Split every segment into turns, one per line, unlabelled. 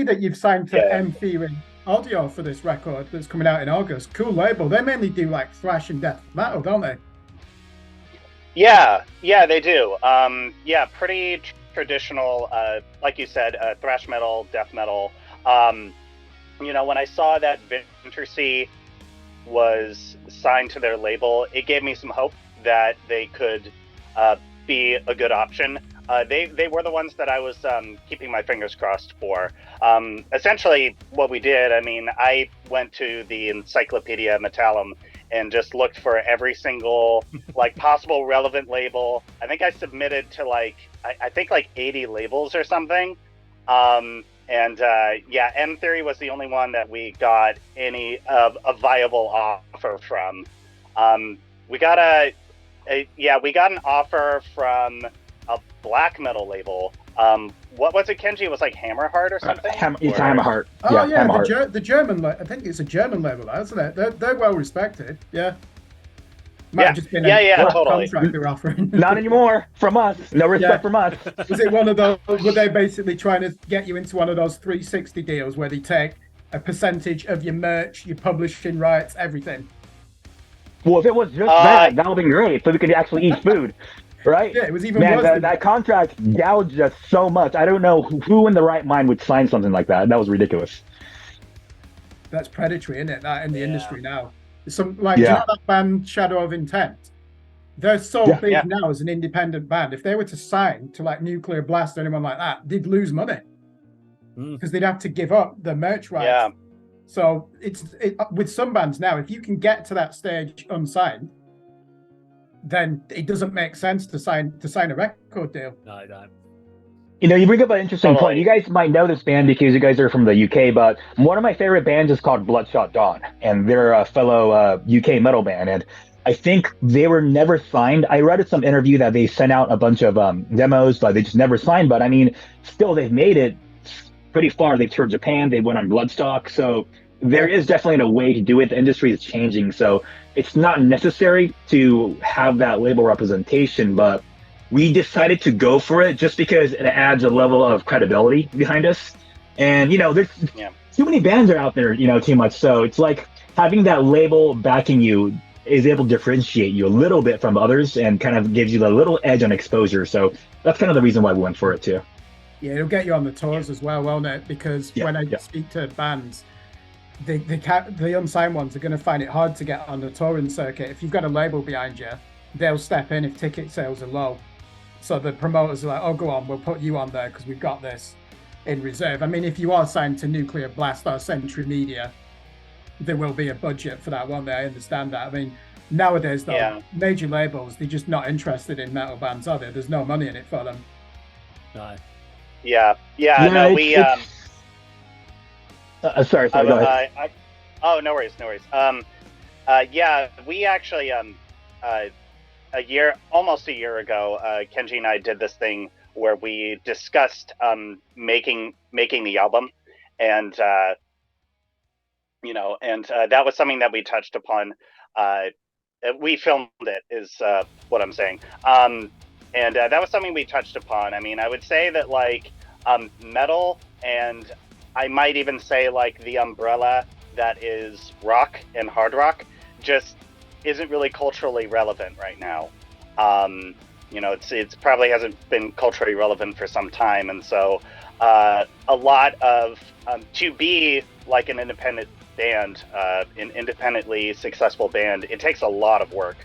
see that you've signed to
Yeah.
M Theory Audio for this record that's coming out in August. Cool label. They mainly do like thrash and death metal, don't they?
Yeah, they do. Yeah, pretty traditional, like you said, thrash metal, death metal. When I saw that Vintersea was signed to their label, it gave me some hope that they could be a good option. They were the ones that I was keeping my fingers crossed for. Essentially, what we did, I went to the Encyclopedia Metallum and just looked for every single possible relevant label. I think I submitted to I think 80 labels or something. M Theory was the only one that we got any of a viable offer from. We got an offer from a black metal label. What was it, Kenji? It was Hammerheart or something?
It's Hammerheart.
Oh yeah,
Hammerheart.
the German. I think it's a German label, isn't it? They're well respected. Yeah.
Totally.
Contract they're offering.
Not anymore from us. No respect from us.
Was it one of those? Were they basically trying to get you into one of those 360 deals where they take a percentage of your merch, your publishing rights, everything?
Well, if it was just that would be great, so we could actually eat food, right?
Yeah, it was even worse.
That contract gouged us so much. I don't know who in the right mind would sign something like that. That was ridiculous.
That's predatory, isn't it? That in the industry now. Do you know that band Shadow of Intent? They're so big now as an independent band. If they were to sign to Nuclear Blast or anyone like that, they'd lose money because they'd have to give up the merch rights.
Yeah.
So it's with some bands now, if you can get to that stage unsigned, then it doesn't make sense to sign a record deal.
No, I don't.
You bring up an interesting point. You guys might know this band because you guys are from the UK, but one of my favorite bands is called Bloodshot Dawn, and they're a fellow UK metal band, and I think they were never signed. I read in some interview that they sent out a bunch of demos, but they just never signed. But still, they've made it pretty far. They've toured Japan. They went on Bloodstock. So there is definitely a way to do it. The industry is changing. So it's not necessary to have that label representation, but we decided to go for it just because it adds a level of credibility behind us. And, there's too many bands are out there, too much. So it's like having that label backing you is able to differentiate you a little bit from others and kind of gives you a little edge on exposure. So that's kind of the reason why we went for it too.
Yeah, it'll get you on the tours as well, won't it? Because when I speak to bands, the unsigned ones are going to find it hard to get on the touring circuit. If you've got a label behind you, they'll step in if ticket sales are low. So the promoters are like, oh, go on, we'll put you on there because we've got this in reserve. If you are signed to Nuclear Blast or Century Media, there will be a budget for that one. I understand that. Nowadays, though, major labels, they're just not interested in metal bands, are they? There's no money in it for them.
No.
Yeah.
No, we... sorry, go ahead.
No worries. We actually, almost a year ago, Kenji and I did this thing where we discussed making the album, and that was something that we touched upon. We filmed it, is what I'm saying. And that was something we touched upon. I would say that metal, and I might even say the umbrella that is rock and hard rock, just isn't really culturally relevant right now. It's probably hasn't been culturally relevant for some time, and so a lot of to be an independent band, an independently successful band, it takes a lot of work.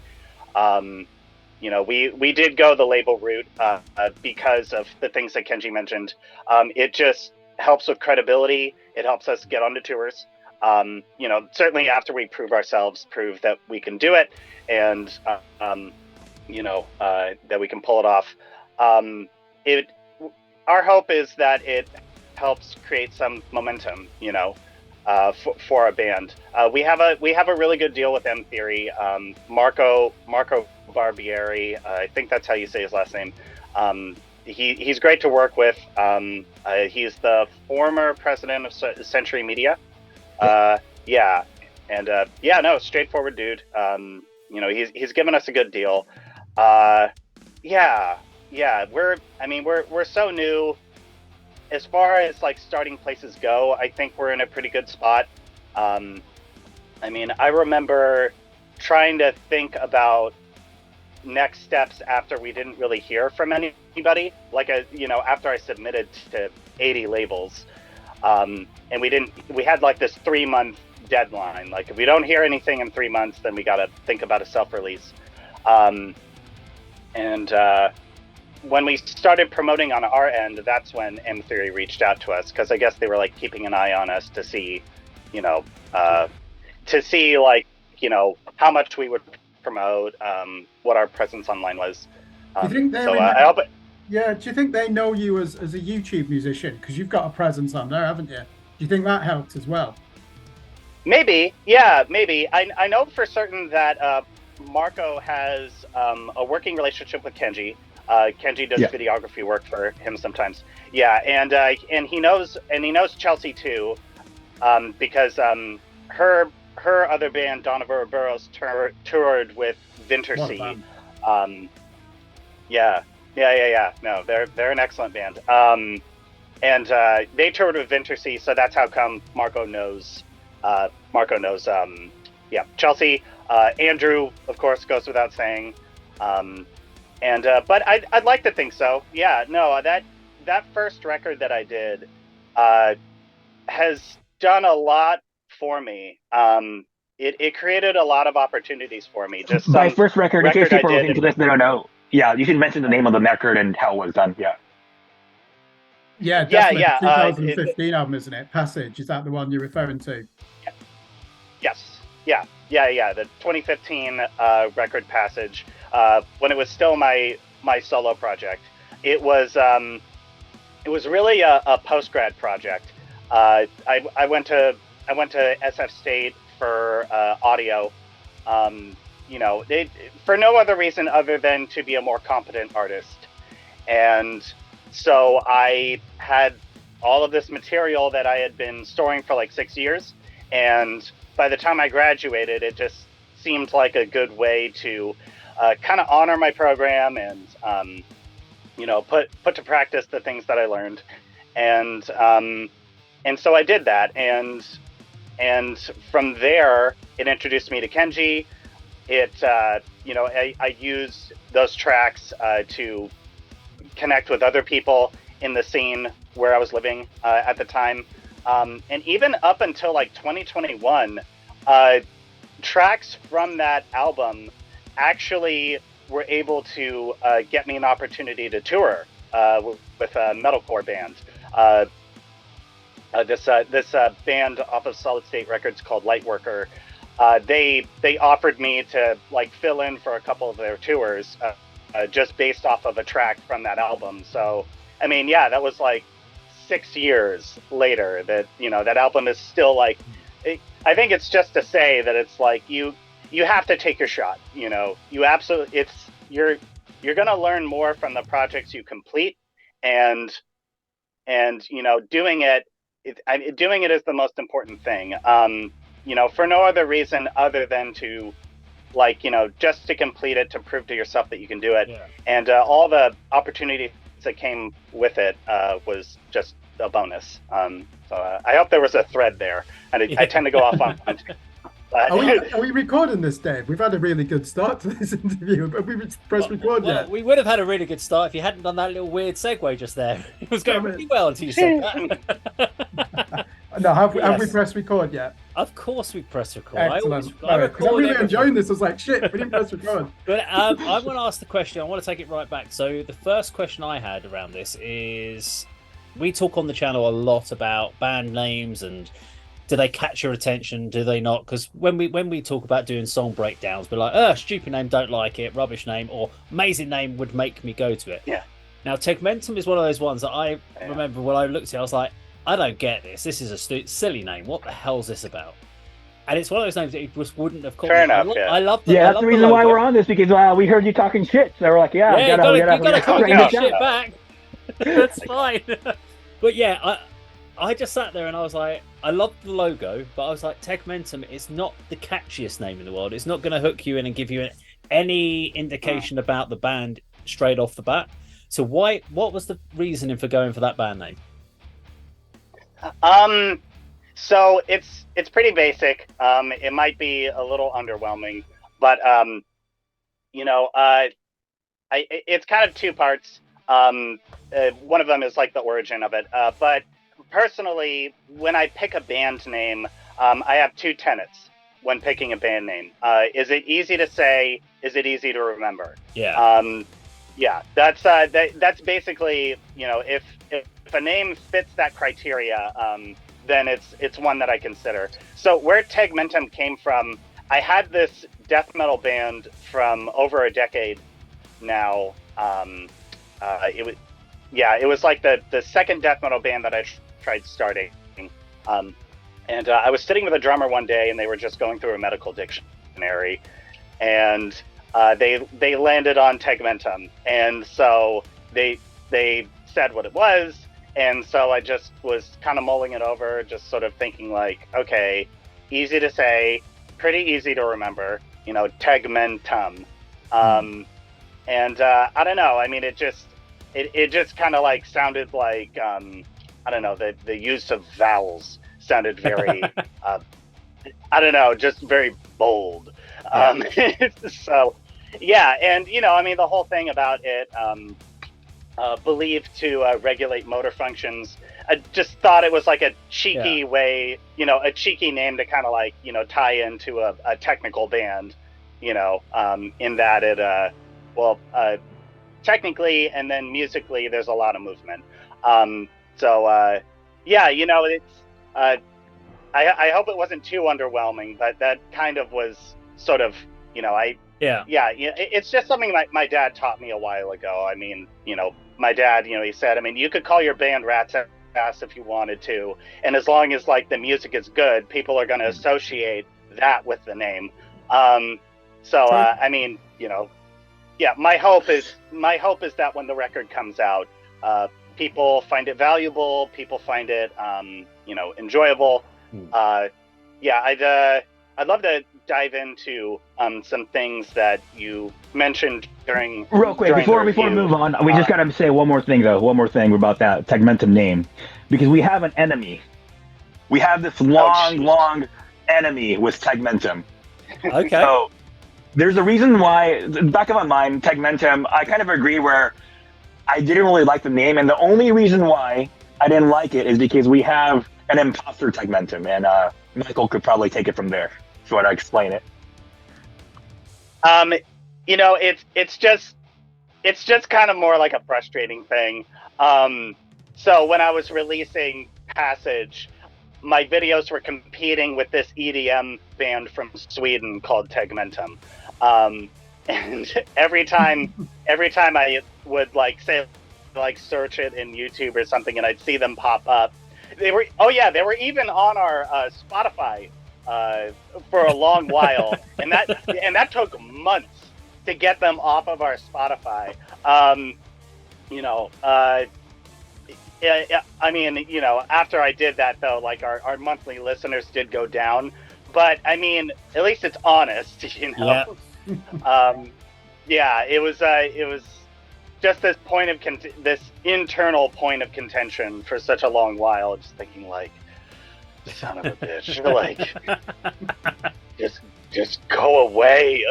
We did go the label route because of the things that Kenji mentioned. It just helps with credibility. It helps us get onto tours. Certainly after we prove that we can do it, and that we can pull it off. Our hope is that it helps create some momentum, for a band. We have a really good deal with M Theory. Marco Barbieri, I think that's how you say his last name. He's great to work with. He's the former president of Century Media. Straightforward dude. He's given us a good deal. We're so new. as far as like starting places go, I think we're in a pretty good spot. I mean, I remember trying to think about next steps after we didn't really hear from anybody. Like, after I submitted to 80 labels, and we had like this 3-month deadline. Like, if we don't hear anything in 3 months, then we got to think about a self-release. When we started promoting on our end, that's when M Theory reached out to us, because I guess they were like keeping an eye on us to see, how much we would promote, what our presence online was.
Do you think do you think they know you as a YouTube musician, because you've got a presence on there, haven't you? Do you think that helped as well?
Maybe, yeah, maybe. I know for certain that Marco has a working relationship with Kenji. Kenji does videography work for him sometimes. Yeah, and he knows Chelsea too, because her other band, Donovan Burrows, toured with Wintersea. Yeah. No, they're an excellent band. And they toured with Wintersea, so that's how come Marco knows. Chelsea. Andrew, of course, goes without saying. But I'd like to think so. Yeah, no, that first record that I did has done a lot for me. It created a lot of opportunities for me. Just
my first record, in case people are listening to this, they don't know. Yeah, you can mention the name of the record and how it was done.
Yeah, 2015 album, isn't it? Passage, is that the one you're referring to?
Yes. Yeah. The 2015 record Passage, when it was still my solo project. It was really a post-grad project. I went to SF State for audio, for no other reason other than to be a more competent artist. And so I had all of this material that I had been storing for like 6 years, and by the time I graduated, it just seemed like a good way to kind of honor my program and put to practice the things that I learned. And so I did that, and from there it introduced me to Kenji. I used those tracks to connect with other people in the scene where I was living at the time. And even up until like 2021, tracks from that album actually were able to get me an opportunity to tour with a metalcore band. This band off of Solid State Records called Lightworker. They offered me to like fill in for a couple of their tours just based off of a track from that album. So I mean, yeah, that was like 6 years later that that album is still like. I think it's just to say that it's like you have to take your shot. You absolutely you're gonna learn more from the projects you complete, and doing it is the most important thing. For no other reason other than to just to complete it, to prove to yourself that you can do it. Yeah. And all the opportunities that came with it was just a bonus. So I hope there was a thread there, and I tend to go off on.
Are we recording this, Dave? We've had a really good start to this interview, but we pressed record yet.
We would have had a really good start if you hadn't done that little weird segue just there. It was going really well until you said that.
No, have we pressed record yet?
Of course we pressed record.
Excellent. I'm really enjoying this. I was like, shit, we didn't press record.
But I want to ask the question. I want to take it right back. So the first question I had around this is, we talk on the channel a lot about band names and do they catch your attention? Do they not? Because when we talk about doing song breakdowns, we're like, stupid name, don't like it, rubbish name, or amazing name would make me go to it.
Yeah.
Now, Tegmentum is one of those ones that I remember when I looked at it, I was like, I don't get this. This is a silly name. What the hell's this about? And it's one of those names that it just wouldn't have caught me.
Fair enough,
I love the
that's the reason why we're on this, because we heard you talking shit. So we're like, we gotta
come and get shit back. That's fine. But yeah, I just sat there and I was like, I love the logo, but I was like, Tegmentum is not the catchiest name in the world. It's not going to hook you in and give you any indication about the band straight off the bat. So what was the reasoning for going for that band name?
So it's pretty basic. It might be a little underwhelming, but it's kind of two parts. One of them is like the origin of it. But personally, when I pick a band name, I have two tenets when picking a band name. Is it easy to say? Is it easy to remember?
Yeah.
Yeah. That's basically, if a name fits that criteria, then it's one that I consider. So where Tegmentum came from, I had this death metal band from over a decade now. It was like the second death metal band that I tried starting. And I was sitting with a drummer one day, and they were just going through a medical dictionary, and they landed on Tegmentum, and so they said what it was, and so I just was kind of mulling it over, just sort of thinking like, okay, easy to say, pretty easy to remember, Tegmentum. And I don't know. I mean, it just kind of like sounded like I don't know, the use of vowels sounded very I don't know, just very bold. So yeah, and I mean, the whole thing about it believed to regulate motor functions. I just thought it was like a cheeky way, a cheeky name to kind of like tie into a technical band, in that it technically and then musically there's a lot of movement. It's I hope it wasn't too underwhelming, but that kind of was sort of, it's just something my dad taught me a while ago. I mean, my dad, he said, I mean, you could call your band Rat's Ass if you wanted to, and as long as like the music is good, people are going to associate that with the name. I mean, my hope is that when the record comes out, people find it valuable, people find it, enjoyable. I'd love to dive into some things that you mentioned during.
Real quick, before we move on, we just gotta say one more thing about that Tegmentum name, because we have an enemy. We have this long enemy with Tegmentum.
Okay.
So there's a reason why, in the back of my mind, Tegmentum, I kind of agree where I didn't really like the name, and the only reason why I didn't like it is because we have an imposter Tegmentum, and Michael could probably take it from there. So I explain it.
It's just kind of more like a frustrating thing. So when I was releasing Passage, my videos were competing with this EDM band from Sweden called Tegmentum. And every time I would search it in YouTube or something, and I'd see them pop up, they were even on our Spotify for a long while, and that took months to get them off of our Spotify. I mean, after I did that though, like our monthly listeners did go down, but I mean, at least it's honest, Yeah. It was just this this internal point of contention for such a long while, just thinking like, son of a bitch, like, just go away.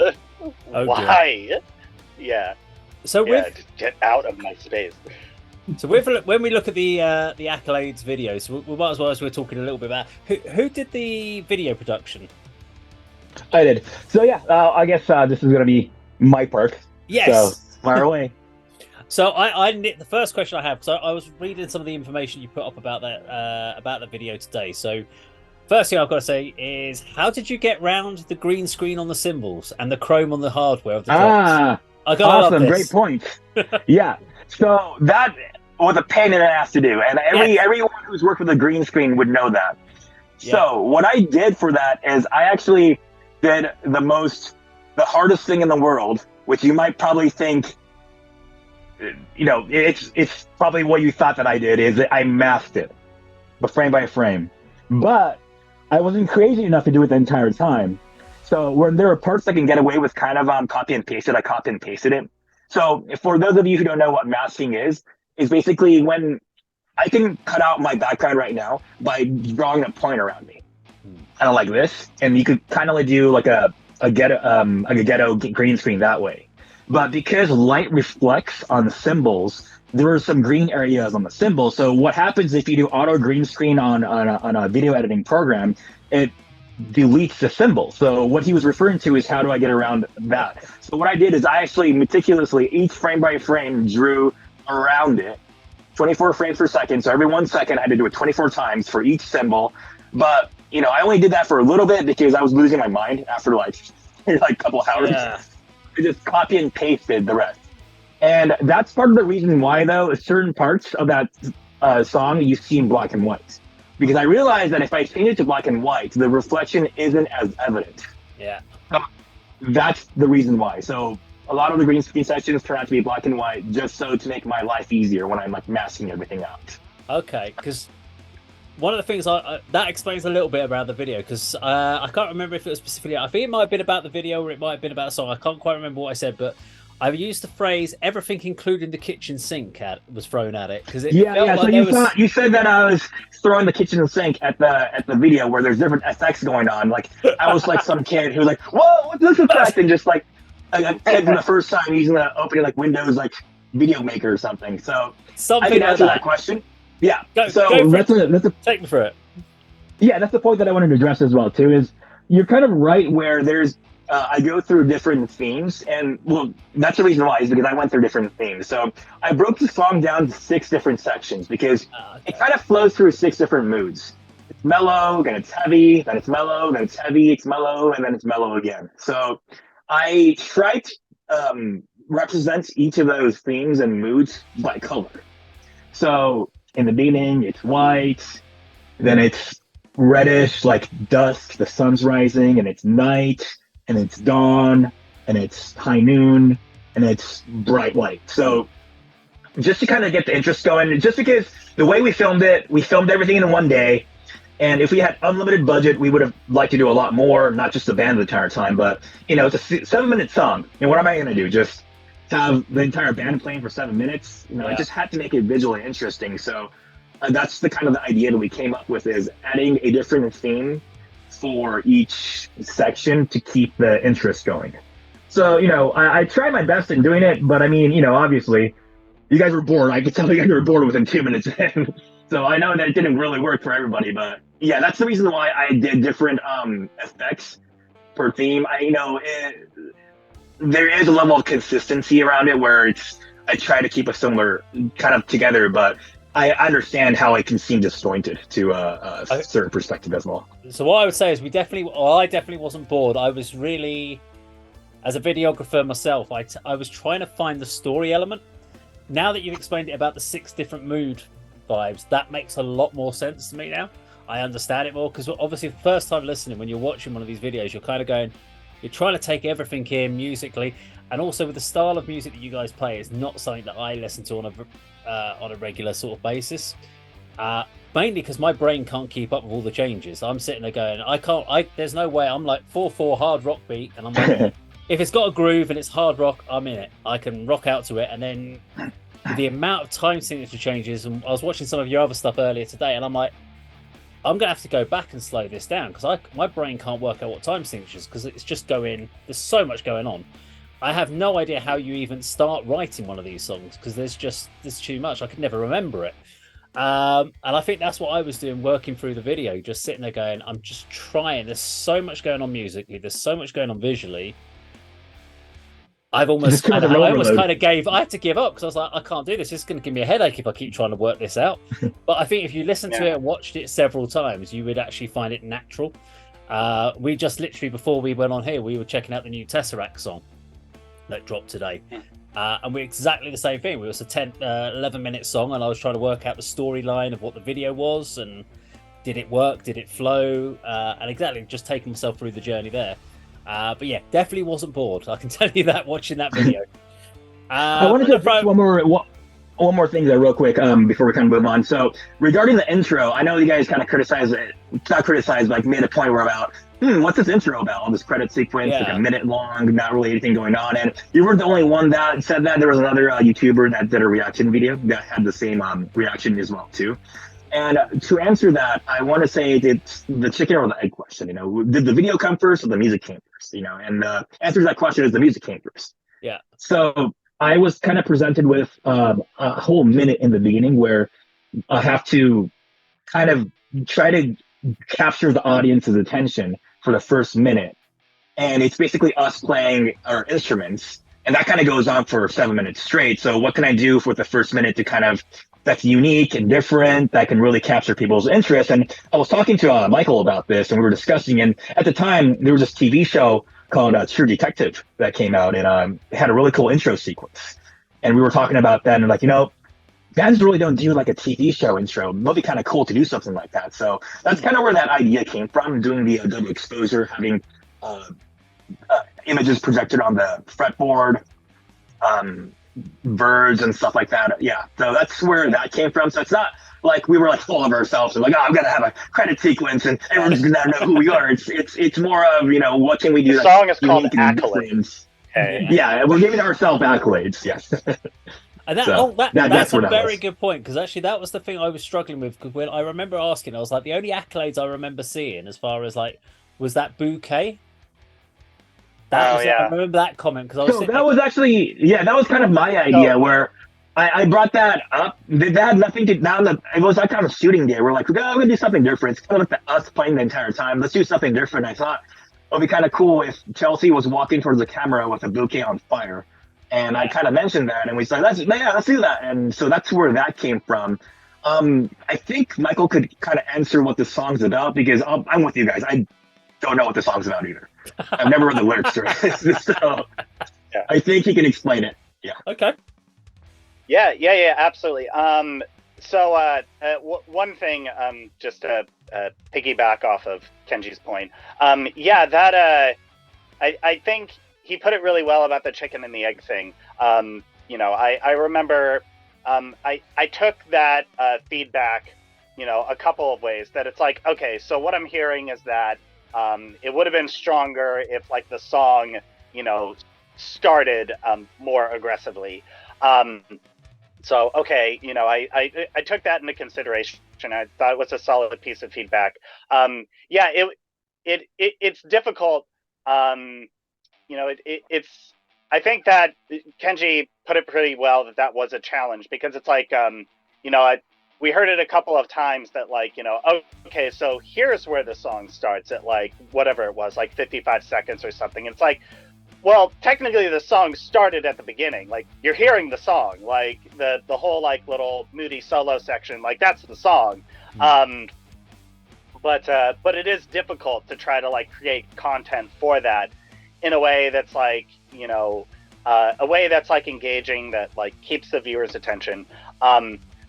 Why? Dear. Yeah.
So
just get out of my space.
So when we look at the accolades videos, we might as well, as we're talking a little bit about who did the video production.
I did. So yeah, I guess this is gonna be my part.
Yes.
So fire away.
So the first question I have, so I was reading some of the information you put up about the video today. So first thing I've got to say is, how did you get round the green screen on the cymbals and the chrome on the hardware of the drops?
Awesome, great point. Yeah, so that was a pain in the ass to do, and everyone who's worked with a green screen would know that. Yeah. So what I did for that is I actually did the hardest thing in the world, which you might probably think, it's probably what you thought that I did, is that I masked it, but frame by frame. But I wasn't crazy enough to do it the entire time. So when there are parts I can get away with kind of copy and pasted, I copy and pasted it. So for those of you who don't know what masking is basically when I can cut out my background right now by drawing a point around me, kind of like this, and you could kind of do like a ghetto green screen that way. But because light reflects on the symbols, there are some green areas on the symbol. So what happens if you do auto green screen on a video editing program? It deletes the symbol. So what he was referring to is how do I get around that? So what I did is I actually meticulously, each frame by frame, drew around it 24 frames per second. So every 1 second I had to do it 24 times for each symbol. But I only did that for a little bit because I was losing my mind after like a couple hours.
Yeah.
I just copy and pasted the rest. And that's part of the reason why, though, certain parts of that song you see in black and white. Because I realized that if I change it to black and white, the reflection isn't as evident.
Yeah.
That's the reason why. So a lot of the green screen sessions turn out to be black and white just so to make my life easier when I'm like masking everything out.
Okay, because one of the things that explains a little bit about the video, because I can't remember if it was specifically, I think it might have been about the video or it might have been about a song. I can't quite remember what I said, but I've used the phrase "everything, including the kitchen sink," was thrown at it because
yeah. So you said that I was throwing the kitchen sink at the video where there's different effects going on. Like I was like some kid who's like, "Whoa, what's this effect?" and just like a kid for the first time using the opening like Windows like Video Maker or something. So
something
I can
like
answer that question. Yeah.
Go take me for it.
Yeah, that's the point that I wanted to address as well too. Is you're kind of right where there's. I go through different themes, and well, that's the reason why is because I went through different themes. So I broke the song down to 6 different sections because it kind of flows through 6 different moods. It's mellow, then it's heavy, then it's mellow, then it's heavy, it's mellow, and then it's mellow again. So I try to represent each of those themes and moods by color. So in the beginning, it's white, then it's reddish, like dusk, the sun's rising, and it's night. And it's dawn, and it's high noon, and it's bright light. So just to kind of get the interest going, just because the way we filmed everything in one day. And if we had unlimited budget, we would have liked to do a lot more, not just the band the entire time. But, it's a 7-minute song. And what am I going to do? Just have the entire band playing for 7 minutes? I just had to make it visually interesting. So that's the kind of the idea that we came up with is adding a different theme for each section to keep the interest going. So, I tried my best in doing it, but I mean, obviously you guys were bored. I could tell you guys were bored within 2 minutes. So I know that it didn't really work for everybody, but yeah, that's the reason why I did different effects per theme. There is a level of consistency around it where I try to keep a similar kind of together, but I understand how it can seem disjointed to a certain perspective as well.
So what I would say is I definitely wasn't bored. I was really, as a videographer myself, I was trying to find the story element. Now that you've explained it about the 6 different mood vibes, that makes a lot more sense to me now. I understand it more because obviously the first time listening, when you're watching one of these videos, you're kind of going, you're trying to take everything in musically, and also with the style of music that you guys play, it's not something that I listen to on a regular sort of basis. Mainly because my brain can't keep up with all the changes. I'm sitting there going, there's no way. I'm like 4/4 hard rock beat, and I'm like, if it's got a groove and it's hard rock, I'm in it. I can rock out to it. And then the amount of time signature changes, and I was watching some of your other stuff earlier today, and I'm like, I'm gonna have to go back and slow this down because my brain can't work out what time signatures because it's just there's so much going on. I have no idea how you even start writing one of these songs because there's too much. I could never remember it. And I think that's what I was doing working through the video, just sitting there going, I'm just trying. There's so much going on musically. There's so much going on visually. I almost kind of gave. I had to give up because I was like, I can't do this. It's going to give me a headache if I keep trying to work this out. But I think if you listen to it and watched it several times, you would actually find it natural. We just literally before we went on here, we were checking out the new Tesseract song that dropped today. And we're exactly the same thing. It was a 11-minute song, and I was trying to work out the storyline of what the video was, and did it work? Did it flow? And exactly, just taking myself through the journey there. But yeah, definitely wasn't bored. I can tell you that watching that video.
I wanted to address one more thing there real quick before we kind of move on. So regarding the intro, I know you guys kind of criticized it, not criticized, but like made a point where about what's this intro about? All this credit sequence, like a minute long, not really anything going on. And you weren't the only one that said that. There was another YouTuber that did a reaction video that had the same reaction as well too. And to answer that, I want to say it's the chicken or the egg question. You know, did the video come first or the music came first? You know, and the answer to that question is the music came first.
Yeah.
So I was kind of presented with a whole minute in the beginning where I have to kind of try to capture the audience's attention for the first minute. And it's basically us playing our instruments. And that kind of goes on for 7 minutes straight. So what can I do for the first minute to kind of, that's unique and different, that can really capture people's interest? And I was talking to Michael about this, and we were discussing, and at the time there was this TV show called True Detective that came out, and it had a really cool intro sequence. And we were talking about that, and like, you know, bands really don't do like a TV show intro. It'd be kind of cool to do something like that. So that's kind of where that idea came from, doing the double exposure, having images projected on the fretboard, birds and stuff like that. Yeah, so that's where that came from. So it's not like we were like full of ourselves and like, oh, I'm gonna have a credit sequence and everyone's gonna know who we are. It's more of, you know, what can we do?
The song is called Accolades.
Okay. Yeah, we're giving ourselves accolades. Yes.
And that's a very good point, because actually that was the thing I was struggling with. Because when I remember asking, I was like, the only accolades I remember seeing, as far as like, was that bouquet. I remember that comment because I was.
So that was actually, that was kind of my idea where I brought that up. That had nothing to do. It was like kind of shooting day. We're like, we're gonna do something different. It's kind of like us playing the entire time. Let's do something different. I thought it would be kind of cool if Chelsea was walking towards the camera with a bouquet on fire. And I kind of mentioned that, and we said, let's do that. And so that's where that came from. I think Michael could kind of answer what the song's about, because I'm with you guys. I don't know what the song's about either. I've never read the lyrics to it. So I think he can explain it. Yeah.
Okay.
Yeah, absolutely. So one thing, just to piggyback off of Kenji's point, I think he put it really well about the chicken and the egg thing. You know, I remember I took that feedback, you know, a couple of ways. That it's like, okay, so what I'm hearing is that it would have been stronger if like the song, you know, started more aggressively. So, okay, you know, I took that into consideration. I thought it was a solid piece of feedback. It's difficult. You know, it's. I think that Kenji put it pretty well that was a challenge, because it's like, you know, we heard it a couple of times that like, you know, okay, so here's where the song starts at like whatever it was, like 55 seconds or something. It's like, well, technically the song started at the beginning. Like you're hearing the song, like the whole like little moody solo section, like that's the song. But it is difficult to try to like create content for that in a way that's like, you know, a way that's like engaging, that like keeps the viewer's attention.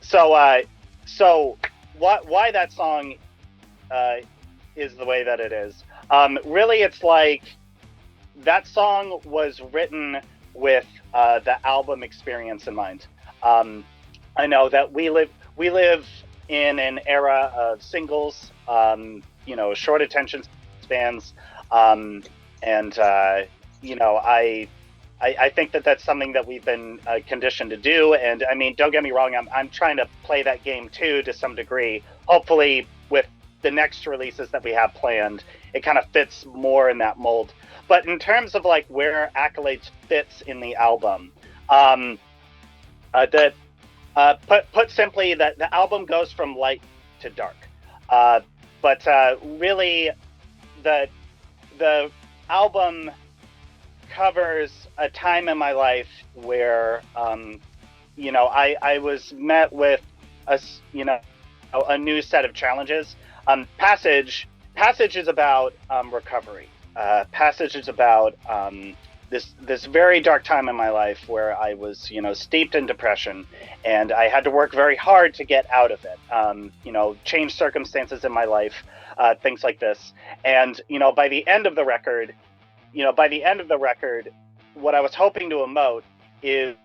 So why that song is the way that it is. Really, it's like that song was written with the album experience in mind. I know that we live in an era of singles, you know, short attention spans, and you know, I think that that's something that we've been conditioned to do. And I mean, don't get me wrong, I'm trying to play that game too to some degree. Hopefully with the next releases that we have planned, it kind of fits more in that mold. But in terms of like where Accolades fits in the album, put simply, that the album goes from light to dark. But really the album covers a time in my life where, you know, I was met with a new set of challenges. Passage is about recovery. Passage is about this very dark time in my life where I was, you know, steeped in depression, and I had to work very hard to get out of it. You know, change circumstances in my life, things like this. And, you know, by the end of the record, what I was hoping to emote is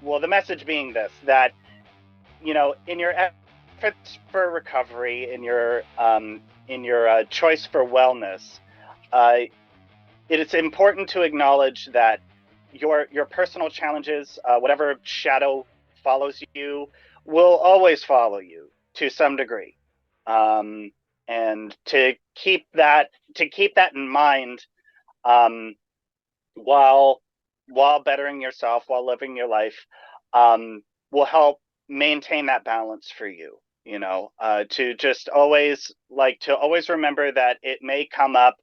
well, the message being this, that, you know, in your benefits for recovery, in your choice for wellness, it is important to acknowledge that your personal challenges, whatever shadow follows you, will always follow you to some degree, and to keep that in mind, while bettering yourself, while living your life, will help maintain that balance for you. To just always remember that it may come up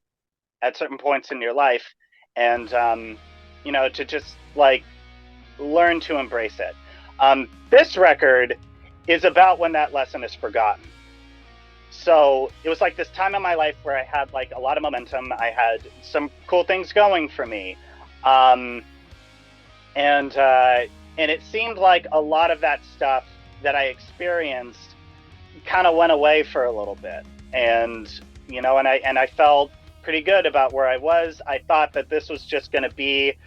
at certain points in your life, and to just learn to embrace it. This record is about when that lesson is forgotten. So it was this time in my life where I had a lot of momentum. I had some cool things going for me, and it seemed like a lot of that stuff that I experienced kind of went away for a little bit, and I felt pretty good about where I was. I thought that this was just going to be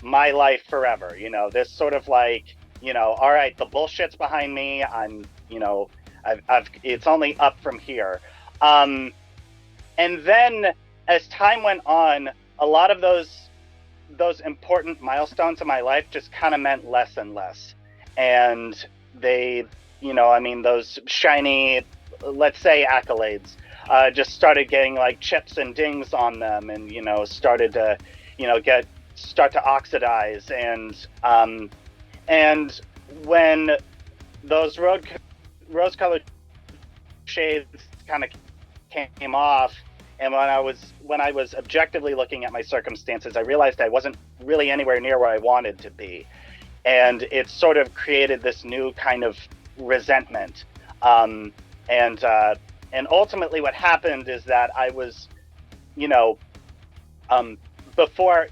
my life forever. This sort of all right, the bullshit's behind me. I'm, it's only up from here. And then as time went on, a lot of those important milestones in my life just kind of meant less and less. And they, those shiny, let's say, accolades, just started getting chips and dings on them, and started to start to oxidize, and when those rose-colored shades kind of came off, and when I was objectively looking at my circumstances, I realized I wasn't really anywhere near where I wanted to be, and it sort of created this new kind of resentment, and ultimately what happened is that I was, before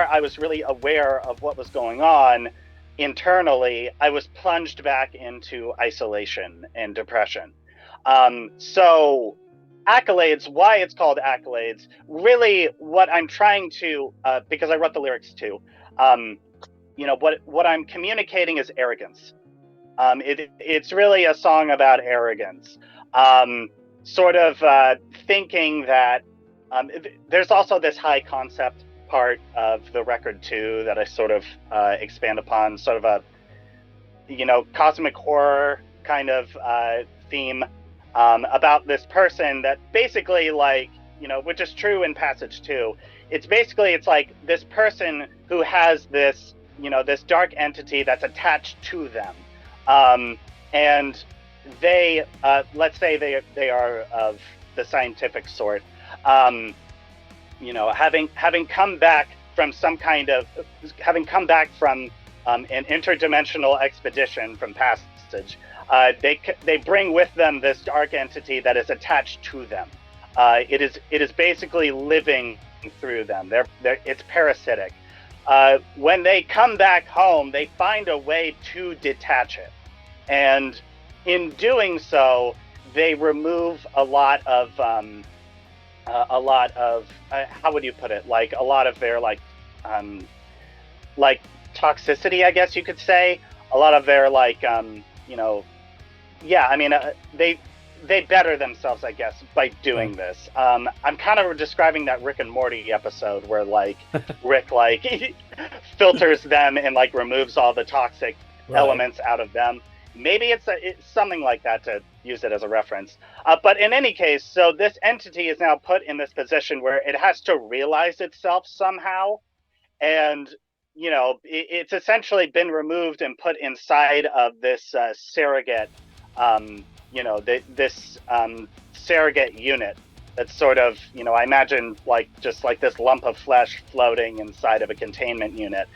I was really aware of what was going on internally, I was plunged back into isolation and depression. So accolades, why it's called accolades, really what I'm trying to, because I wrote the lyrics too, what I'm communicating is arrogance. It's really a song about arrogance. Sort of thinking that there's also this high concept part of the record too that I sort of expand upon, sort of a cosmic horror kind of theme, about this person that basically which is true in Passage 2. It's this person who has this this dark entity that's attached to them, and they let's say they are of the scientific sort, having come back from an interdimensional expedition from Passage, they bring with them this dark entity that is attached to them. It is basically living through them. It's parasitic. When they come back home, they find a way to detach it, and in doing so, they remove a lot of how would you put it? A lot of their toxicity, I guess you could say. A lot of their they better themselves, I guess, by doing this. I'm kind of describing that Rick and Morty episode where Rick filters them and removes all the toxic elements out of them. Maybe it's something like that, to use it as a reference. But in any case, so this entity is now put in this position where it has to realize itself somehow. And, it's essentially been removed and put inside of this surrogate, this surrogate unit that's sort of, I imagine just this lump of flesh floating inside of a containment unit.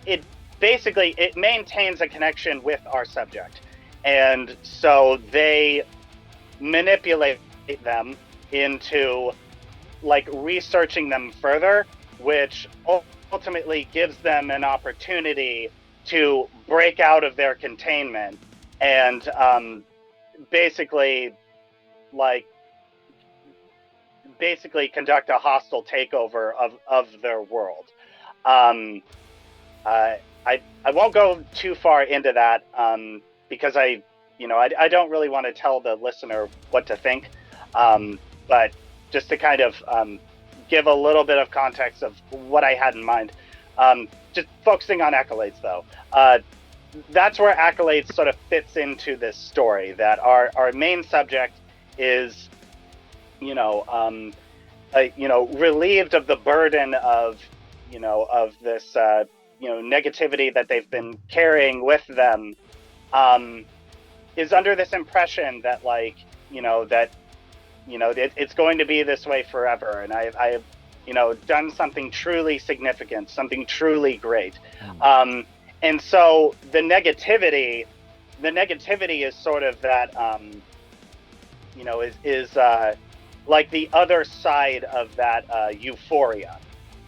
It basically, it maintains a connection with our subject. And so they manipulate them into researching them further, which ultimately gives them an opportunity to break out of their containment and basically conduct a hostile takeover of their world. I I won't go too far into that because I don't really want to tell the listener what to think, but just to kind of give a little bit of context of what I had in mind. Just focusing on Accolades, though. That's where Accolades sort of fits into this story, that our main subject is, relieved of the burden of this, negativity that they've been carrying with them, is under this impression that it's going to be this way forever. And I have, done something truly significant, something truly great. And so the negativity is sort of that, is like the other side of that euphoria.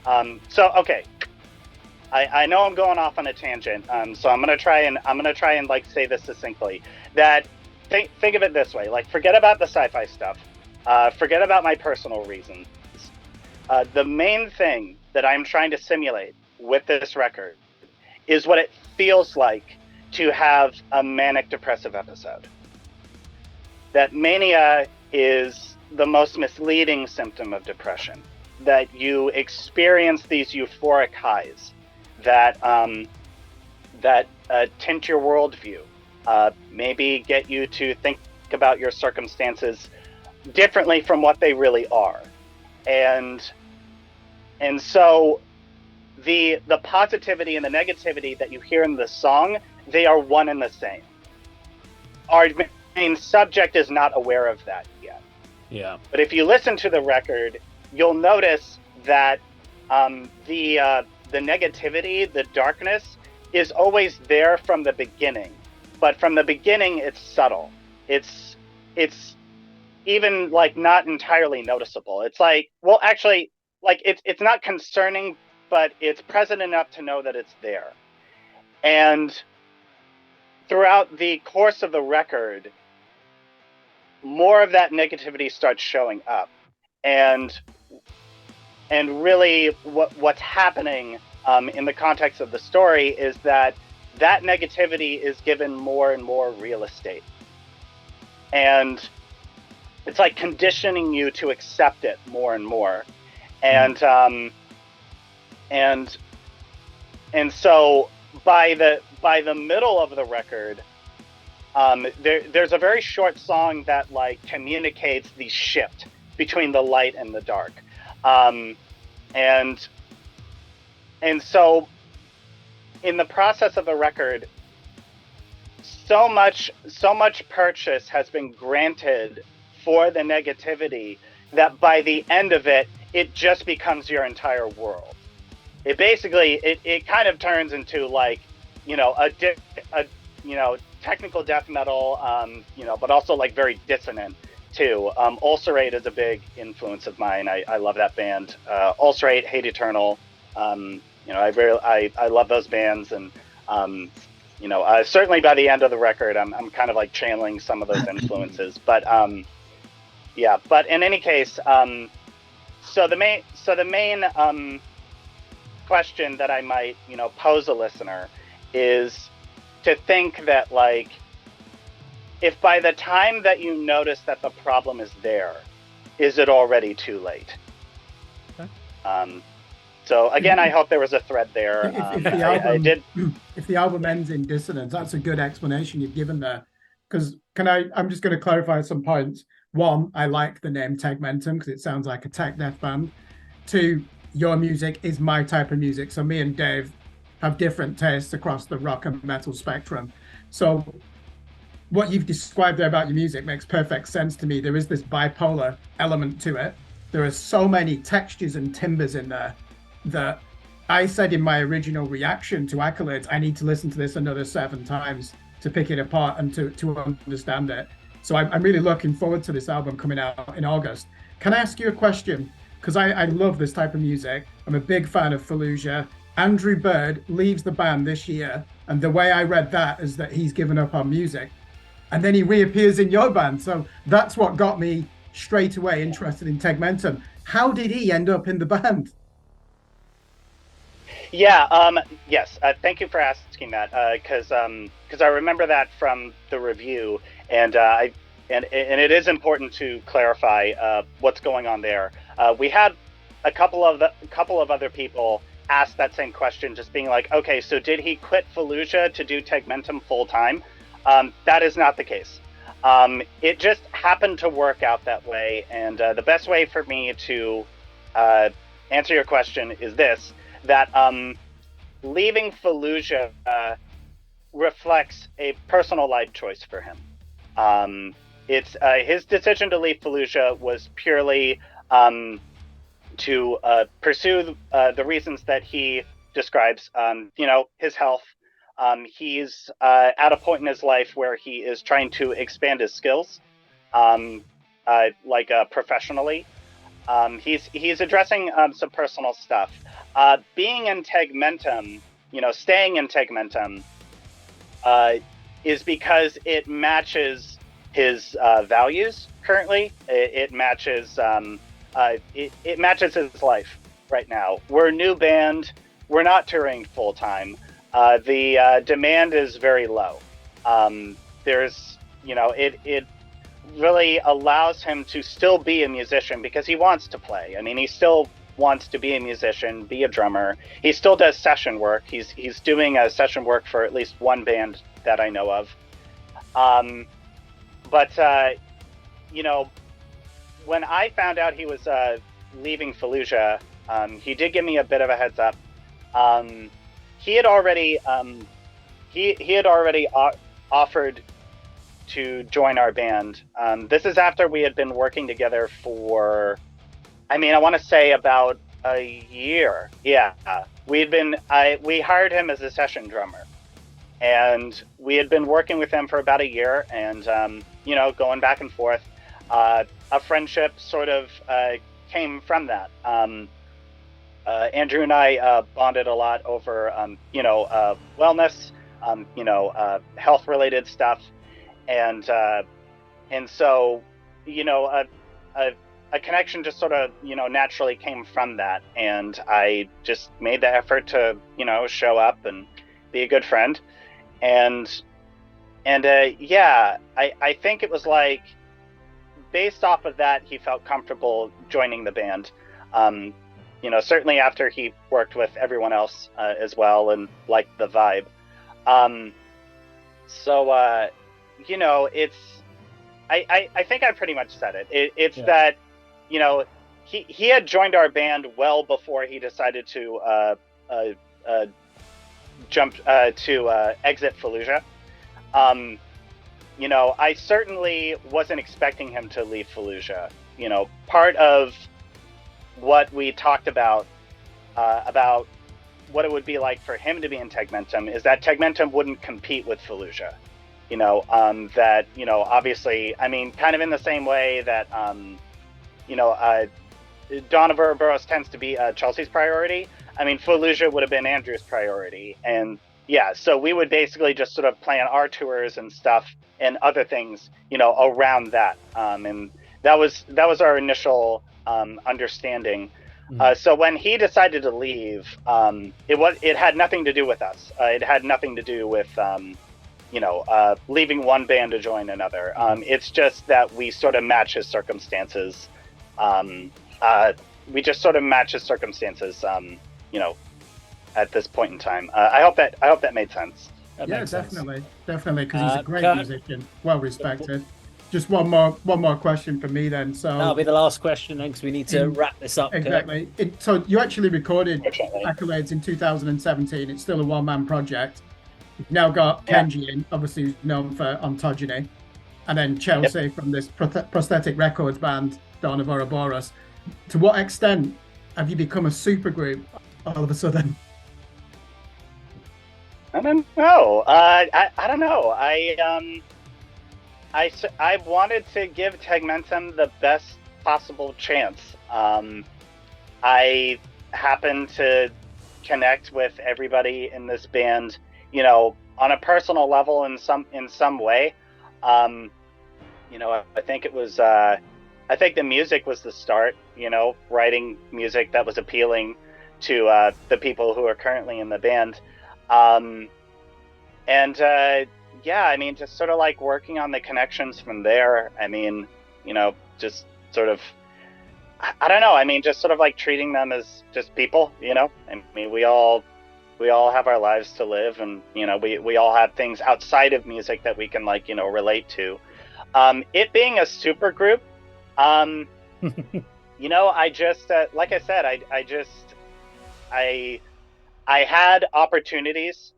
Okay, I know I'm going off on a tangent, so I'm gonna try and like say this succinctly. That think of it this way: like, forget about the sci-fi stuff, forget about my personal reasons. The main thing that I'm trying to simulate with this record is what it feels like to have a manic depressive episode. That mania is the most misleading symptom of depression. That you experience these euphoric highs that tint your worldview, maybe get you to think about your circumstances differently from what they really are, and so the positivity and the negativity that you hear in the song, they are one and the same. Our main subject is not aware of that yet.
Yeah.
But if you listen to the record, you'll notice that the negativity, the darkness, is always there from the beginning. But from the beginning, it's subtle. It's even like not entirely noticeable. It's like, well, actually, like it's not concerning, but it's present enough to know that it's there. And throughout the course of the record, more of that negativity starts showing up. And really what's happening in the context of the story is that negativity is given more and more real estate. And it's like conditioning you to accept it more and more. And so by the middle of the record, there's a very short song that like communicates the shift between the light and the dark. And so in the process of the record, so much purchase has been granted for the negativity that by the end of it, it just becomes your entire world. It basically, it kind of turns into like, a technical death metal, but also like very dissonant too. Ulcerate is a big influence of mine. I love that band. Ulcerate, Hate Eternal. I love those bands, and certainly by the end of the record, I'm kind of like channeling some of those influences. But but in any case, so the main question that I might pose a listener is to think that, like, if by the time that you notice that the problem is there, is it already too late? Okay. So again, I hope there was a thread there.
If the album ends in dissonance, that's a good explanation you've given there. Because I'm just going to clarify some points. One, I like the name Tegmentum because it sounds like a tech death band. Two, your music is my type of music. So me and Dave have different tastes across the rock and metal spectrum. So what you've described there about your music makes perfect sense to me. There is this bipolar element to it. There are so many textures and timbers in there that I said in my original reaction to Accolades, I need to listen to this another 7 times to pick it apart and to understand it. So I'm really looking forward to this album coming out in August. Can I ask you a question? Because I love this type of music. I'm a big fan of Fallujah. Andrew Bird leaves the band this year, and the way I read that is that he's given up on music. And then he reappears in your band. So that's what got me straight away interested in Tegmentum. How did he end up in the band?
Yes. Thank you for asking that, because I remember that from the review, and it is important to clarify what's going on there. We had a couple of other people ask that same question, just being like, okay, so did he quit Fallujah to do Tegmentum full time? That is not the case. It just happened to work out that way, and the best way for me to answer your question is this: that leaving Fallujah reflects a personal life choice for him. It's his decision to leave Fallujah was purely to pursue the reasons that he describes. His health. He's at a point in his life where he is trying to expand his skills, professionally. He's addressing some personal stuff. Being in Tegmentum, staying in Tegmentum, is because it matches his values currently. It matches it matches his life right now. We're a new band. We're not touring full time. The demand is very low. There's it really allows him to still be a musician because he wants to play. I mean, he still wants to be a musician, be a drummer. He still does session work. He's doing session work for at least one band that I know of. But when I found out he was leaving Fallujah, he did give me a bit of a heads up. He had already offered to join our band. This is after we had been working together for, I want to say about a year. Yeah, we hired him as a session drummer, and we had been working with him for about a year, and going back and forth. A friendship sort of came from that. Andrew and I bonded a lot over wellness, health-related stuff. And so, a connection just sort of, naturally came from that. And I just made the effort to, show up and be a good friend. And I think it was like, based off of that, he felt comfortable joining the band. Certainly after he worked with everyone else as well and liked the vibe. It's, I think I pretty much said it. It's that, he had joined our band well before he decided to exit Fallujah. I certainly wasn't expecting him to leave Fallujah. Part of what we talked about what it would be like for him to be in Tegmentum is that Tegmentum wouldn't compete with Fallujah. That, obviously, kind of in the same way that, Dawn of Ouroboros tends to be Chelsea's priority. Fallujah would have been Andrew's priority. And yeah, so we would basically just sort of plan our tours and stuff and other things, around that. And that was our initial understanding. So when he decided to leave, it had nothing to do with us. It had nothing to do with, leaving one band to join another. It's just that we sort of match his circumstances. We just sort of match his circumstances, at this point in time. I hope that made sense.
Definitely, because he's a great musician, well respected. Just one more question for me then. So
that'll be the last question then, because we need to wrap this up.
Exactly. So you actually recorded Accolades in 2017. It's still a one-man project. You've now got Kenji in, obviously who's known for Ontogeny, and then Chelsea from this prosthetic records band, Dawn of Ouroboros. To what extent have you become a supergroup all of a sudden?
I don't know. I don't know. I wanted to give Tegmentum the best possible chance. I happened to connect with everybody in this band, on a personal level in some way. I think it was, I think the music was the start, writing music that was appealing to the people who are currently in the band. Yeah, I mean, just sort of like working on the connections from there. I mean, you know, just sort of, I don't know. I mean, just sort of like treating them as just people, you know. I mean, we all have our lives to live, and you know, we all have things outside of music that we can, like, you know, relate to. It being a super group, you know, I just like I said, I had opportunities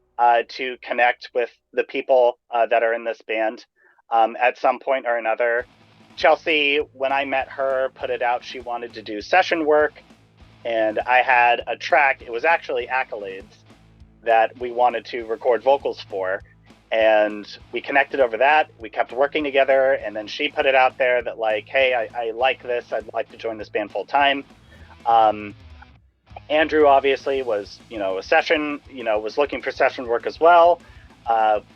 to connect with the people that are in this band at some point or another. Chelsea, when I met her, put it out she wanted to do session work, and I had a track. It was actually Accolades that we wanted to record vocals for, and we connected over that. We kept working together, and then she put it out there that, like, hey, I like this. I'd like to join this band full time. Andrew obviously was, you know, was looking for session work as well.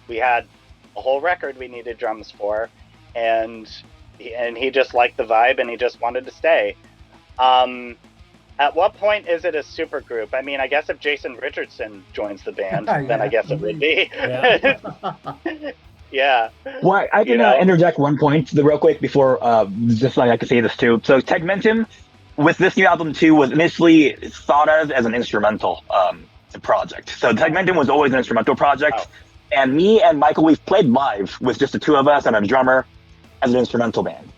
We had a whole record we needed drums for, and he just liked the vibe, and he just wanted to stay. At what point is it a super group? I mean, I guess if Jason Richardson joins the band, then I guess it would be. Yeah. Yeah.
Well, I can interject one point real quick before, just like I can say this too. So Tegmentum, with this new album too, was initially thought of as an instrumental project. So Tegmentum was always an instrumental project, and me and Michael, we've played live with just the two of us and a drummer as an instrumental band.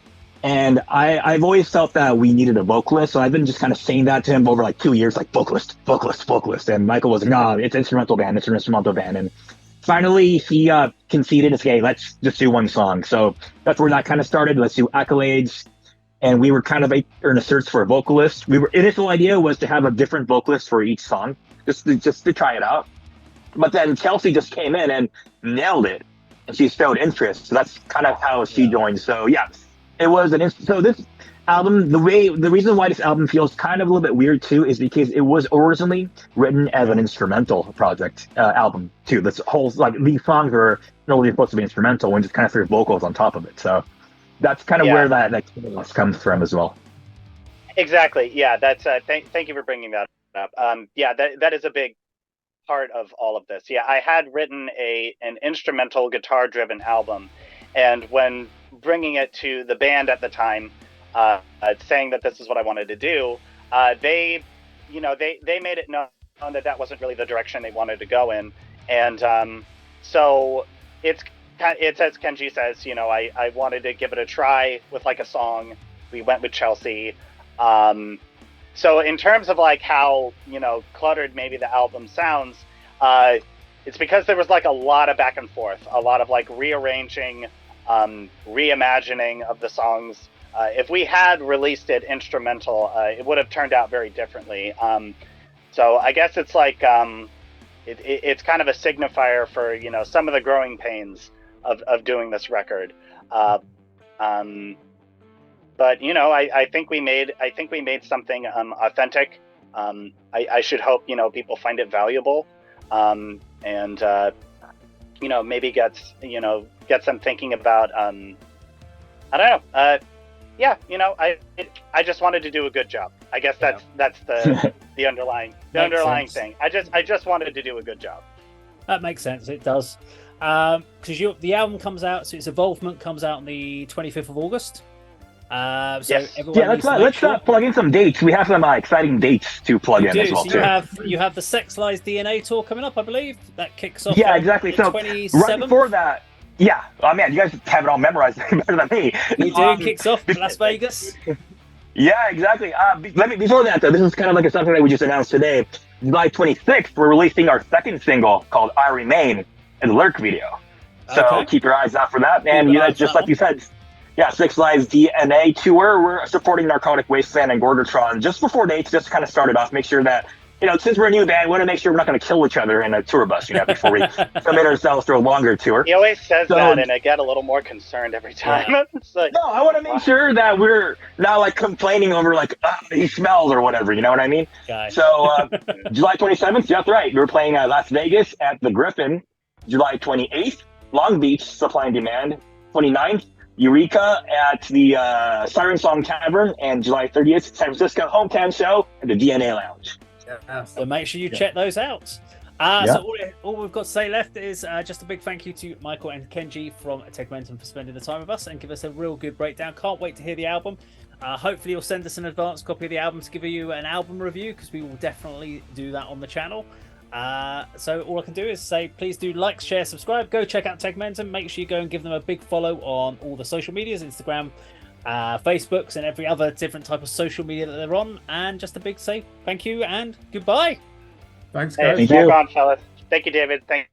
And I've always felt that we needed a vocalist, so I've been just kind of saying that to him over like 2 years, like vocalist. And Michael was like, no, it's an instrumental band. And finally he conceded and said, hey, let's just do one song. So that's where that kind of started. Let's do Accolades. And we were kind of in a search for a vocalist. Initial idea was to have a different vocalist for each song, just to try it out. But then Chelsea just came in and nailed it, and she showed interest. So that's kind of how she joined. So yeah, it was so this album, the reason why this album feels kind of a little bit weird too is because it was originally written as an instrumental project album too. This whole, like, these songs are normally supposed to be instrumental and just kind of threw vocals on top of it. So that's kind of where that comes from as well.
Exactly. Yeah, that's thank you for bringing that up. Yeah, that is a big part of all of this. Yeah, I had written an instrumental guitar-driven album, and when bringing it to the band at the time, saying that this is what I wanted to do, they made it known that wasn't really the direction they wanted to go in, and so it's as Kenji says, you know, I wanted to give it a try with like a song. We went with Chelsea. So in terms of like how, you know, cluttered maybe the album sounds, it's because there was like a lot of back and forth, a lot of like rearranging, reimagining of the songs. If we had released it instrumental, it would have turned out very differently. So I guess it's like it's kind of a signifier for, you know, some of the growing pains of doing this record. But you know, I think we made something authentic. I should hope, you know, people find it valuable, and you know, maybe gets them thinking about I don't know. Yeah, you know, I just wanted to do a good job. I guess that's the underlying thing. I just wanted to do a good job.
That makes sense. It does. Because the album comes out, so its Evolvement comes out on the 25th of August.
Yes.
Let's plug in some dates. We have some exciting dates to plug in as well.
So you have the Sexualized DNA tour coming up, I believe. That kicks off.
Yeah, exactly. So
27th.
right before that, yeah. Oh man, you guys have it all memorized better than me.
You do. Kicks off Las Vegas.
Yeah, exactly. Before that, though, this is kind of like something that we just announced today. July 26th, we're releasing our second single called "I Remain" in the lyric video. So keep your eyes out for that. And you guys, just like you said, yeah, Sexualized DNA tour. We're supporting Narcotic Wasteland and Gorgatron just before dates, just to kind of start it off. Make sure that, you know, since we're a new band, we want to make sure we're not going to kill each other in a tour bus, you know, before we commit ourselves to a longer tour.
He always says that, and I get a little more concerned every time.
Yeah. Like, no, I want to make sure that we're not like complaining over like he smells or whatever. You know what I mean?
Guys.
So July 27th, that's right. We're playing Las Vegas at the Griffin. July 28th, Long Beach, Supply and Demand. 29th, Eureka at the Siren Song Tavern, and July 30th, San Francisco Hometown Show at the DNA Lounge.
Yeah.
So make sure you check those out. So all we've got to say left is just a big thank you to Michael and Kenji from Tegmentum for spending the time with us and give us a real good breakdown. Can't wait to hear the album. Hopefully you'll send us an advance copy of the album to give you an album review, because we will definitely do that on the channel. So all I can do is say, please do like, share, subscribe. Go check out Tegmentum. Make sure you go and give them a big follow on all the social medias, Instagram, Facebooks, and every other different type of social media that they're on. And just a big say thank you and goodbye.
Thanks, guys.
Hey, rock on, fellas. Thank you, David. Thank